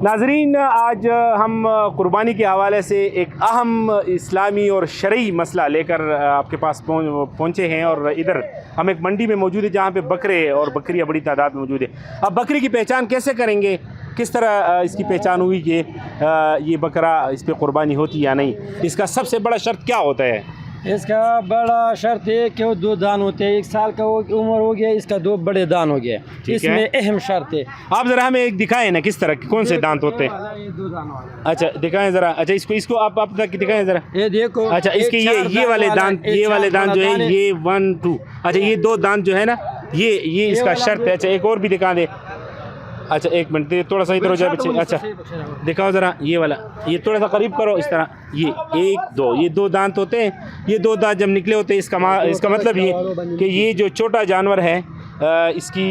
नाजरीन, आज हम कुर्बानी के हवाले से एक अहम इस्लामी और शरई मसला लेकर आपके पास पहुँचे हैं। और इधर हम एक मंडी में मौजूद है जहाँ पे बकरे और बकरियाँ बड़ी तादाद में मौजूद है। अब बकरी की पहचान कैसे करेंगे, किस तरह इसकी पहचान हुई कि ये बकरा इस पर कुर्बानी होती या नहीं, इसका सबसे बड़ा शर्त क्या होता है? इसका बड़ा शर्त है कि वो 2 दान होते हैं। 1 साल का उम्र हो गया, इसका 2 बड़े दान हो गया, इसमें अहम शर्त है। आप जरा हमें एक दिखाएं ना, किस तरह कौन से दांत होते हैं? ये 2 दान वाला। अच्छा दिखाएं जरा। अच्छा इसको आप अपना दिखाएं जरा। ये देखो। अच्छा इसके ये वाले दांत, ये वाले दांत जो है ये 1 2, अच्छा ये 2 दांत जो है ना, ये इसका शर्त है। अच्छा एक और भी दिखा दे। अच्छा 1 मिनट, थोड़ा सा इधर हो जाए बच्चे। अच्छा दिखाओ ज़रा ये वाला, ये थोड़ा सा करीब करो इस तरह। ये 1 2, ये 2 दांत होते हैं। ये 2 दांत जब निकले होते हैं इसका मतलब ये कि ये जो छोटा जानवर है इसकी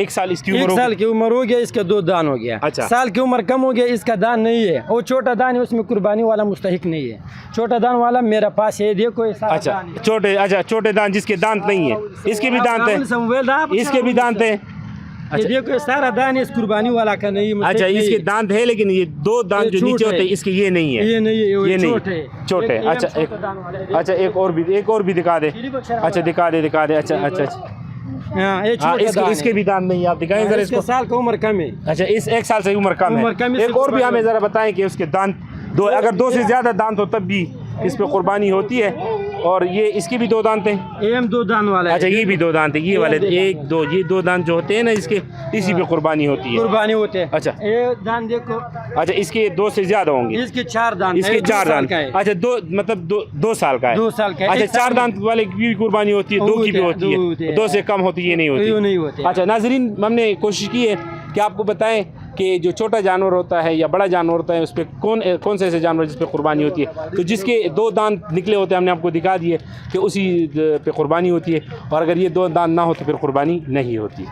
1 साल इसकी उम्र, 1 साल की उम्र हो गया, इसका 2 दान हो गया। अच्छा साल की उम्र कम हो गया, इसका दान नहीं है। वो छोटा दान है, उसमें कुर्बानी वाला मुस्तहिक नहीं है। छोटा दान वाला मेरा पास है, देखो। अच्छा छोटे दांत जिसके दांत नहीं है, इसके भी दांत है, इसके भी दांत है। अच्छा देखो सारा दान इस कुर्बानी वाला का नहीं है। अच्छा इसके दांत है, लेकिन ये 2 दांत जो नीचे होते हैं इसके ये नहीं है, ये नहीं है, ये नहीं छोटे। अच्छा एक और भी दिखा दे। अच्छा दिखा दे। अच्छा हाँ, इसके भी दांत नहीं है, आप दिखाएं जरा इसको। साल का उम्र कम है। अच्छा इस 1 साल से उम्र कम है। एक और भी हमें जरा बताएं कि उसके दांत अगर 2 से ज्यादा दांत हो तब भी इस पे कुर्बानी होती है। और ये इसके भी 2 दांत हैं। 2 दान वाला है। अच्छा ये भी 2 दांत है, ये वाले 1 2, ये 2 दांत जो होते हैं ना इसके, इसी पे कुर्बानी होती है। कुर्बानी होते हैं। अच्छा ये दान देखो। अच्छा इसके 2 से ज्यादा होंगे, इसके 4 दान, इसके 4 दांत। अच्छा 2 मतलब 2 साल का है। 2 साल का। अच्छा 4 दांत वाले की भी कुर्बानी होती है, 2 की भी होती है, 2 से कम होती है, ये नहीं होती। अच्छा नाजरीन, हमने कोशिश की है कि आपको बताएं कि जो छोटा जानवर होता है या बड़ा जानवर होता है उस पर कौन से ऐसे जानवर जिस पे कुर्बानी होती है। तो जिसके 2 दांत निकले होते हैं हमने आपको दिखा दिए कि उसी पे कुर्बानी होती है, और अगर ये 2 दांत ना हो तो फिर कुर्बानी नहीं होती।